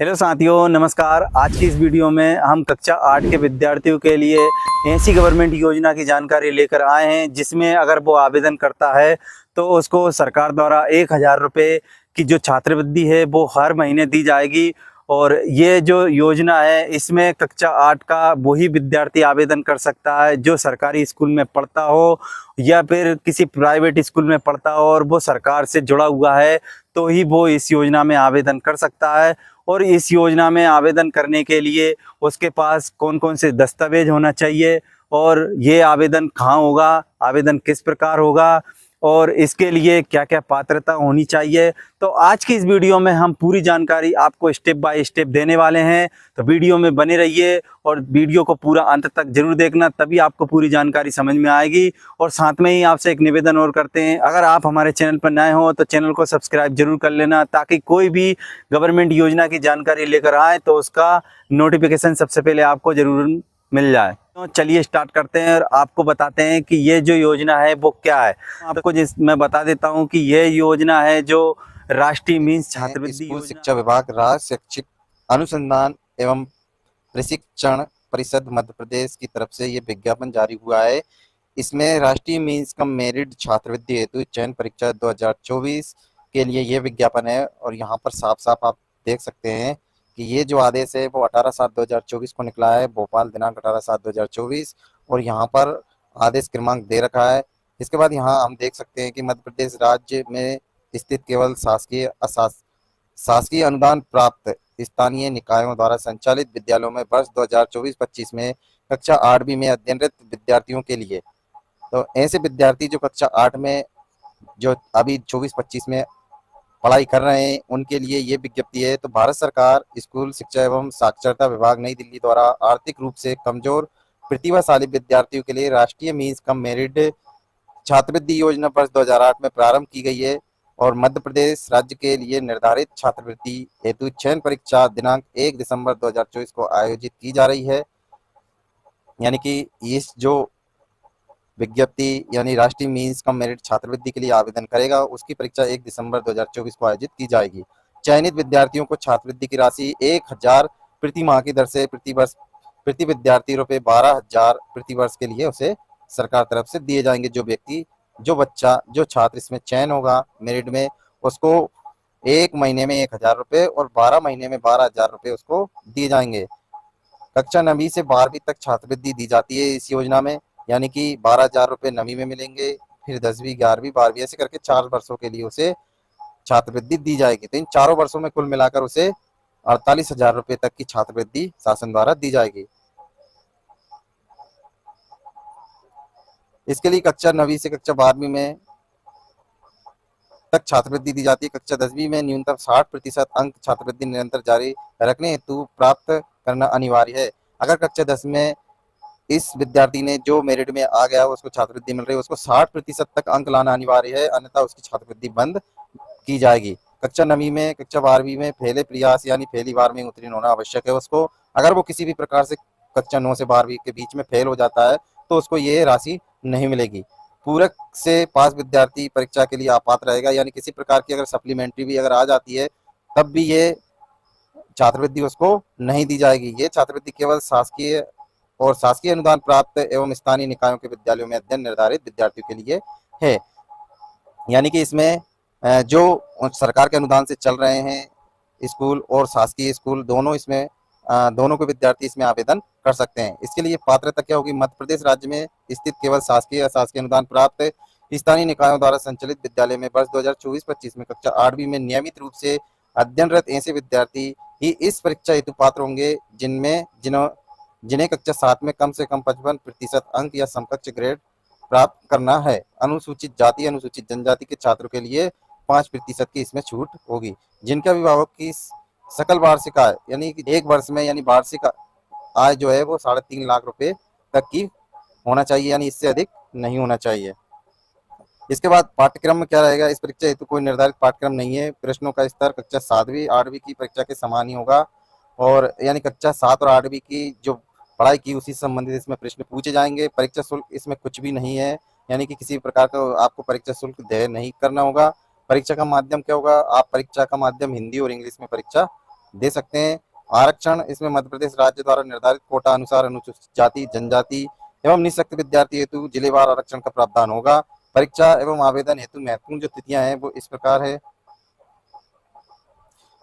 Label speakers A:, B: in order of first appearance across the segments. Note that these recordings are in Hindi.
A: हेलो साथियों, नमस्कार। आज की इस वीडियो में हम कक्षा 8 के विद्यार्थियों के लिए ऐसी गवर्नमेंट योजना की जानकारी लेकर आए हैं जिसमें अगर वो आवेदन करता है तो उसको सरकार द्वारा 1000 रुपये की जो छात्रवृत्ति है वो हर महीने दी जाएगी। और ये जो योजना है इसमें कक्षा 8 का वही विद्यार्थी आवेदन कर सकता है जो सरकारी स्कूल में पढ़ता हो या फिर किसी प्राइवेट स्कूल में पढ़ता हो और वो सरकार से जुड़ा हुआ है, तो ही वो इस योजना में आवेदन कर सकता है। और इस योजना में आवेदन करने के लिए उसके पास कौन कौन से दस्तावेज होना चाहिए और ये आवेदन कहाँ होगा, आवेदन किस प्रकार होगा और इसके लिए क्या क्या पात्रता होनी चाहिए, तो आज की इस वीडियो में हम पूरी जानकारी आपको स्टेप बाय स्टेप देने वाले हैं। तो वीडियो में बने रहिए और वीडियो को पूरा अंत तक जरूर देखना, तभी आपको पूरी जानकारी समझ में आएगी। और साथ में ही आपसे एक निवेदन और करते हैं, अगर आप हमारे चैनल पर नए हो तो चैनल को सब्सक्राइब जरूर कर लेना, ताकि कोई भी गवर्नमेंट योजना की जानकारी लेकर आए तो उसका नोटिफिकेशन सबसे पहले आपको जरूर मिल जाए। तो चलिए स्टार्ट करते हैं और आपको बताते हैं कि ये जो योजना है वो क्या है। आपको मैं बता देता हूँ कि ये योजना है जो राष्ट्रीय मीन्स छात्रवृत्ति
B: स्कूल
A: योजना।
B: शिक्षा विभाग, राज्य शैक्षिक अनुसंधान एवं प्रशिक्षण परिषद मध्य प्रदेश की तरफ से ये विज्ञापन जारी हुआ है। इसमें राष्ट्रीय मीन्स कम मेरिट छात्रवृत्ति हेतु चयन परीक्षा 2024 के लिए ये विज्ञापन है। और यहाँ पर साफ साफ आप देख सकते हैं कि ये जो आदेश है वो 18/7/2024 को निकला है, भोपाल, दिनांक 18/7/2024। और यहाँ पर आदेश क्रमांक दे रखा है। इसके बाद यहाँ हम देख सकते हैं कि मध्य प्रदेश राज्य में स्थित केवल शासकीय अनुदान प्राप्त स्थानीय निकायों द्वारा संचालित विद्यालयों में वर्ष 2024-25 में कक्षा 8वीं में अध्ययनरत विद्यार्थियों के लिए, तो ऐसे विद्यार्थी जो कक्षा 8 में जो अभी 24-25 में पढ़ाई कर रहे हैं उनके लिए ये विज्ञप्ति है। तो भारत सरकार स्कूल शिक्षा एवं साक्षरता विभाग नई दिल्ली द्वारा आर्थिक रूप से कमजोर प्रतिभाशाली विद्यार्थियों के लिए राष्ट्रीय मीन्स कम मेरिट छात्रवृत्ति योजना वर्ष 2008 में प्रारंभ की गई है। और मध्य प्रदेश राज्य के लिए निर्धारित छात्रवृत्ति हेतु चयन परीक्षा दिनांक 1 दिसंबर 2024 को आयोजित की जा रही है। यानी कि इस जो विज्ञप्ति यानी राष्ट्रीय मीन्स कम मेरिट छात्रवृत्ति के लिए आवेदन करेगा उसकी परीक्षा 1 दिसंबर 2024 को आयोजित की जाएगी। चयनित विद्यार्थियों को छात्रवृत्ति की राशि 1000 प्रति माह की दर से प्रति विद्यार्थी रुपये 12,000 प्रति वर्ष के लिए उसे सरकार तरफ से दिए जाएंगे। जो छात्र इसमें चयन होगा मेरिट में, उसको 1 महीने में 1000 रुपये और 12 महीने में 12,000 रुपये उसको दिए जाएंगे। कक्षा 9वीं से 12वीं तक छात्रवृत्ति दी जाती है इस योजना में, यानी कि 12,000 रुपये 9वीं में मिलेंगे, फिर 10वीं, 11वीं, 12वीं ऐसे करके 4 वर्षों के लिए उसे छात्रवृत्ति दी जाएगी। तो इन चारों वर्षों में कुल मिलाकर उसे 48,000 रुपये तक की छात्रवृत्ति शासन द्वारा दी जाएगी। इसके लिए कक्षा 9वीं से कक्षा 12वीं में तक छात्रवृत्ति दी जाती है। कक्षा 10वीं में न्यूनतम 60% अंक छात्रवृत्ति निरंतर जारी रखने हेतु प्राप्त करना अनिवार्य है। अगर कक्षा 10 में इस विद्यार्थी ने जो मेरिट में आ गया उसको छात्रवृत्ति मिल रही है, उसको 60% तक अंक लाना अनिवार्य है, अन्यथा उसकी छात्रवृत्ति बंद की जाएगी। कक्षा 9वीं में कक्षा 12वीं में पहले प्रयास यानी पहली बार में उत्तीर्ण होना आवश्यक है उसको। अगर वो किसी भी प्रकार से कक्षा 9 से 12वीं के बीच में फेल हो जाता है तो उसको ये राशि नहीं मिलेगी। पूरक से पास विद्यार्थी परीक्षा के लिए अपात्र रहेगा, यानी किसी प्रकार की अगर सप्लीमेंट्री भी अगर आ जाती है तब भी ये छात्रवृत्ति उसको नहीं दी जाएगी। ये छात्रवृत्ति केवल शासकीय अनुदान प्राप्त एवं स्थानीय निकायों के विद्यालयों में अध्ययन निर्धारित विद्यार्थियों के लिए है। यानी कि इसमें जो सरकार के अनुदान से चल रहे हैं स्कूल और शासकीय स्कूल दोनों के विद्यार्थी इसमें आवेदन कर सकते हैं। इसके लिए पात्रता क्या होगी? मध्य प्रदेश राज्य में स्थित केवल शासकीय अनुदान प्राप्त स्थानीय निकायों द्वारा संचालित विद्यालय में वर्ष 2024-25 में कक्षा 8वीं में नियमित रूप से अध्ययनरत ऐसे विद्यार्थी ही इस परीक्षा हेतु पात्र होंगे जिन्हें कक्षा 7 में कम से कम 55% अंक या समकक्ष ग्रेड प्राप्त करना है। अनुसूचित जाति, अनुसूचित जनजाति के छात्रों के लिए 5% की इसमें छूट होगी। जिनके अभिभावक की सकल वार्षिक आय यानी कि एक वर्ष में यानी वार्षिक आय जो है वो 3.5 लाख रुपए तक की होना चाहिए, यानी इससे अधिक नहीं होना चाहिए। इसके बाद पाठ्यक्रम में क्या रहेगा? इस परीक्षा हेतु कोई निर्धारित पाठ्यक्रम नहीं है। प्रश्नों का स्तर कक्षा 7वीं 8वीं की परीक्षा के समान ही होगा, और यानी कक्षा 7 और 8वीं की जो पढ़ाई की उसी से संबंधित इसमें प्रश्न पूछे जाएंगे। परीक्षा शुल्क इसमें कुछ भी नहीं है, यानी कि किसी प्रकार का आपको परीक्षा शुल्क देय नहीं करना होगा। परीक्षा का माध्यम क्या होगा? आप परीक्षा का माध्यम हिंदी और इंग्लिश में परीक्षा दे सकते हैं। आरक्षण इसमें मध्य प्रदेश राज्य द्वारा निर्धारित कोटा अनुसार अनुसूचित जाति, जनजाति एवं निःशक्त विद्यार्थी हेतु जिलेवार आरक्षण का प्रावधान होगा। परीक्षा एवं आवेदन हेतु महत्वपूर्ण जो तिथियां हैं वो इस प्रकार है।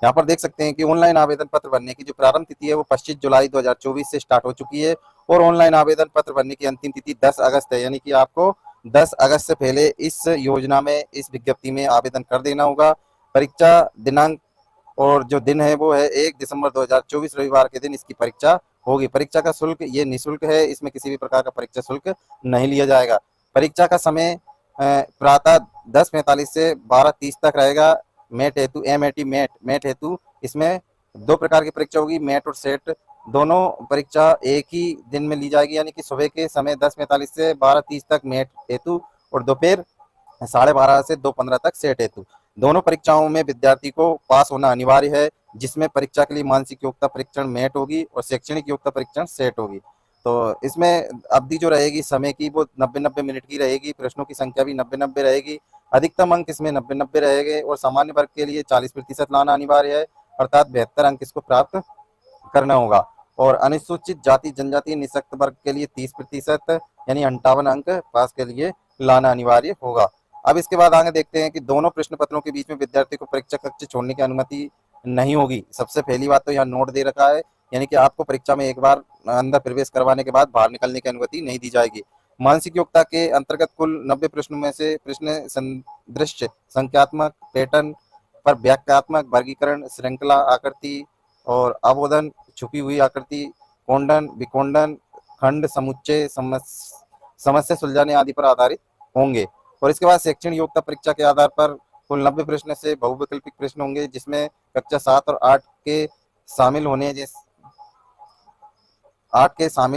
B: यहाँ पर देख सकते हैं कि ऑनलाइन आवेदन पत्र भरने की जो प्रारंभ तिथि है वो 25 जुलाई 2024 से स्टार्ट हो चुकी है और ऑनलाइन आवेदन पत्र भरने की अंतिम तिथि 10 अगस्त है। यानी कि आपको 10 अगस्त से पहले इस योजना में, इस विज्ञप्ति में आवेदन कर देना होगा। परीक्षा दिनांक और जो दिन है वो है 1 दिसंबर 2024 रविवार के दिन इसकी परीक्षा होगी। परीक्षा का शुल्क ये निःशुल्क है, इसमें किसी भी प्रकार का परीक्षा शुल्क नहीं लिया जाएगा। परीक्षा का समय प्रातः 10:45 से 12:30 तक रहेगा। मेट हेतु मेट हेतु इसमें 2 प्रकार की परीक्षा होगी, मेट और सेट। दोनों परीक्षा एक ही दिन में ली जाएगी, यानी कि सुबह के समय 10:45 से 12:30 तक मेट हेतु और दोपहर 12:30 से 2:15 तक सेट हेतु। दोनों परीक्षाओं में विद्यार्थी को पास होना अनिवार्य है, जिसमें परीक्षा के लिए मानसिक योग्यता परीक्षण मेट होगी और शैक्षणिक योग्यता परीक्षण सेट होगी। तो इसमें अवधि जो रहेगी समय की वो 90-90 मिनट की रहेगी। प्रश्नों की संख्या भी 90-90 रहेगी। अधिकतम अंक इसमें 90-90 रहेंगे और सामान्य वर्ग के लिए 40% लाना अनिवार्य है, अर्थात 72 अंक इसको प्राप्त करना होगा। और अनुसूचित जाति, जनजाति, निःशक्त वर्ग के लिए 30% यानी 58 अंक पास के लिए लाना अनिवार्य होगा। अब इसके बाद आगे देखते हैं कि दोनों प्रश्न पत्रों के बीच में विद्यार्थी को परीक्षा कक्ष छोड़ने की अनुमति नहीं होगी। सबसे पहली बात तो यहाँ नोट दे रखा है, यानी कि आपको परीक्षा में एक बार अंदर प्रवेश करवाने के बाद बाहर निकलने की अनुमति नहीं दी जाएगी। मानसिक योग्यता के अंतर्गत कुल 90 प्रश्नों में से प्रश्न संदृश्य, संख्यात्मक, पैटर्न पर व्याख्यात्मक वर्गीकरण, श्रृंखला आकृति और अवबोधन, छुपी हुई आकृति, कोंडन, विकोंडन, खंड, समुच्चय, समस्या सुलझाने आदि पर आधारित होंगे। और इसके बाद शैक्षणिक योग्यता परीक्षा के आधार पर कुल 90 प्रश्न से बहुविकल्पिक प्रश्न होंगे, जिसमें कक्षा 7 और 8 के शामिल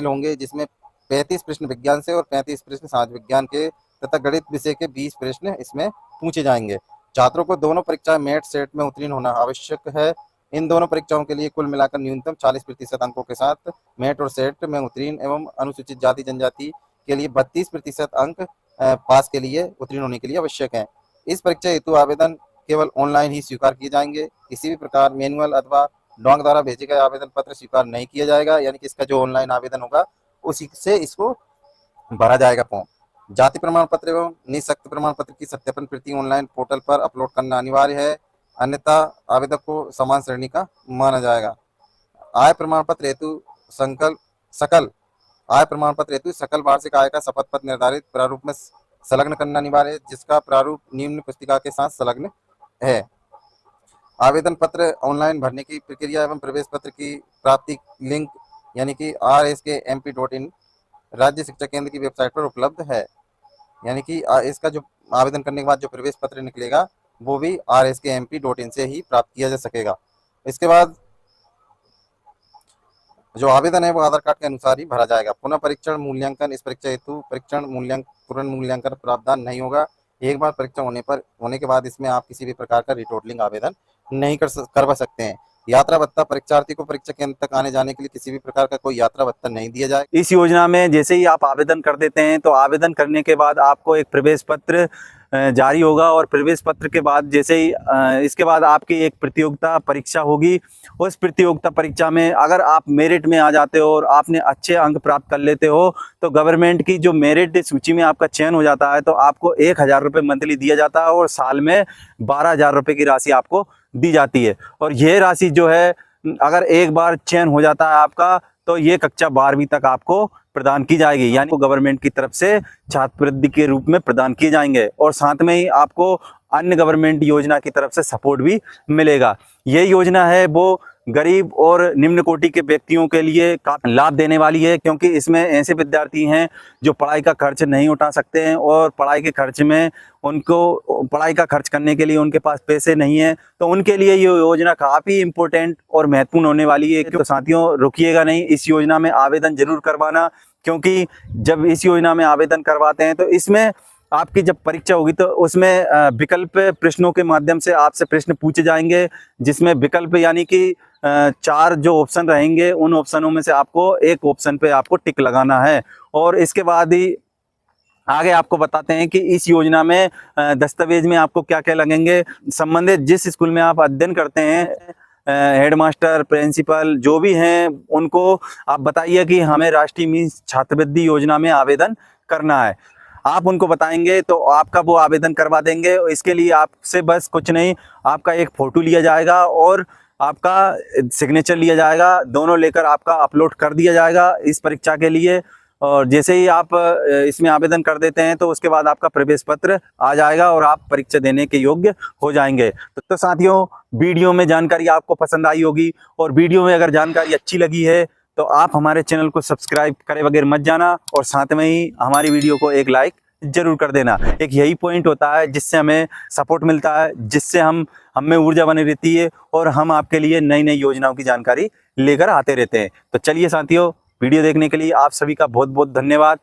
B: होंगे, जिसमें 35 प्रश्न विज्ञान से और 35 प्रश्न समाज विज्ञान के तथा गणित विषय के 20 प्रश्न इसमें पूछे जाएंगे। छात्रों को दोनों परीक्षा मेट सेट में उत्तीर्ण होना आवश्यक है। इन दोनों परीक्षाओं के लिए कुल मिलाकर न्यूनतम 40% अंकों के साथ मेट और सेट में उत्तीर्ण एवं अनुसूचित जाति जनजाति के लिए 32% अंक पास के लिए उत्तीर्ण होने के लिए आवश्यक है। इस परीक्षा हेतु आवेदन केवल ऑनलाइन ही स्वीकार किए जाएंगे। किसी भी प्रकार मैनुअल अथवा डाक द्वारा भेजे गए आवेदन पत्र स्वीकार नहीं किया जाएगा, यानी कि इसका जो ऑनलाइन आवेदन होगा उसी से इसको भरा जाएगा फॉर्म। जाति प्रमाण पत्र एवं निःशक्त प्रमाण पत्र की सत्यापन प्रति ऑनलाइन पोर्टल पर अपलोड करना अनिवार्य है, अन्यथा आवेदक को समान श्रेणी का माना जाएगा। आय प्रमाण पत्र हेतु सकल वार्षिक आय का शपथ पत्र निर्धारित प्रारूप में संलग्न करना अनिवार्य है, जिसका प्रारूप निम्न पुस्तिका के साथ संलग्न है। आवेदन पत्र ऑनलाइन भरने की प्रक्रिया एवं प्रवेश पत्र की प्राप्ति लिंक यानी कि rskmp.in राज्य शिक्षा केंद्र की वेबसाइट पर उपलब्ध है। यानी कि इसका जो आवेदन करने के बाद जो प्रवेश पत्र निकलेगा वो भी rskmp.in से ही प्राप्त किया जा सकेगा। इसके बाद जो आवेदन है वो आधार कार्ड के अनुसार ही भरा जाएगा। पुनः परीक्षण मूल्यांकन, इस परीक्षा हेतु पूर्ण मूल्यांकन प्रावधान नहीं होगा। एक बार परीक्षा होने के बाद इसमें आप किसी भी प्रकार का रिटोटलिंग आवेदन नहीं करवा सकते हैं। यात्रा भत्ता, परीक्षार्थी को परीक्षा केंद्र तक आने जाने के लिए किसी भी प्रकार का कोई यात्रा भत्ता नहीं दिया जाए।
A: इस योजना में जैसे ही आप आवेदन कर देते हैं तो आवेदन करने के बाद आपको एक प्रवेश पत्र जारी होगा और प्रवेश पत्र के बाद जैसे ही इसके बाद आपकी एक प्रतियोगिता परीक्षा होगी। उस प्रतियोगिता परीक्षा में अगर आप मेरिट में आ जाते हो और आपने अच्छे अंक प्राप्त कर लेते हो तो गवर्नमेंट की जो मेरिट सूची में आपका चयन हो जाता है तो आपको 1000 रुपये मंथली दिया जाता है और साल में 12,000 रुपये की राशि आपको दी जाती है। और यह राशि जो है अगर एक बार चयन हो जाता है आपका तो ये कक्षा 12वीं तक आपको प्रदान की जाएगी, यानी गवर्नमेंट की तरफ से छात्रवृत्ति के रूप में प्रदान किए जाएंगे और साथ में ही आपको अन्य गवर्नमेंट योजना की तरफ से सपोर्ट भी मिलेगा। ये योजना है वो गरीब और निम्न कोटि के व्यक्तियों के लिए काफी लाभ देने वाली है, क्योंकि इसमें ऐसे विद्यार्थी हैं जो पढ़ाई का खर्च नहीं उठा सकते हैं और पढ़ाई के खर्च में उनको पढ़ाई का खर्च करने के लिए उनके पास पैसे नहीं है, तो उनके लिए ये योजना काफ़ी इम्पोर्टेंट और महत्वपूर्ण होने वाली है। तो साथियों रुकिएगा नहीं, इस योजना में आवेदन जरूर करवाना, क्योंकि जब इस योजना में आवेदन करवाते हैं तो इसमें आपकी जब परीक्षा होगी तो उसमें विकल्प प्रश्नों के माध्यम से आपसे प्रश्न पूछे जाएंगे, जिसमें विकल्प यानी कि 4 जो ऑप्शन रहेंगे उन ऑप्शनों में से आपको एक ऑप्शन पे आपको टिक लगाना है। और इसके बाद ही आगे आपको बताते हैं कि इस योजना में दस्तावेज में आपको क्या क्या लगेंगे। संबंधित जिस स्कूल में आप अध्ययन करते हैं हेडमास्टर, प्रिंसिपल जो भी हैं उनको आप बताइए कि हमें राष्ट्रीय मीन्स छात्रवृत्ति योजना में आवेदन करना है। आप उनको बताएंगे तो आपका वो आवेदन करवा देंगे। इसके लिए आपसे बस कुछ नहीं, आपका एक फ़ोटो लिया जाएगा और आपका सिग्नेचर लिया जाएगा, दोनों लेकर आपका अपलोड कर दिया जाएगा इस परीक्षा के लिए। और जैसे ही आप इसमें आवेदन कर देते हैं तो उसके बाद आपका प्रवेश पत्र आ जाएगा और आप परीक्षा देने के योग्य हो जाएंगे। तो साथियों, वीडियो में जानकारी आपको पसंद आई होगी और वीडियो में अगर जानकारी अच्छी लगी है तो आप हमारे चैनल को सब्सक्राइब करे बगैर मत जाना और साथ में ही हमारी वीडियो को एक लाइक जरूर कर देना। एक यही पॉइंट होता है जिससे हमें सपोर्ट मिलता है, जिससे हम में ऊर्जा बनी रहती है और हम आपके लिए नई नई योजनाओं की जानकारी लेकर आते रहते हैं। तो चलिए साथियों, वीडियो देखने के लिए आप सभी का बहुत बहुत धन्यवाद।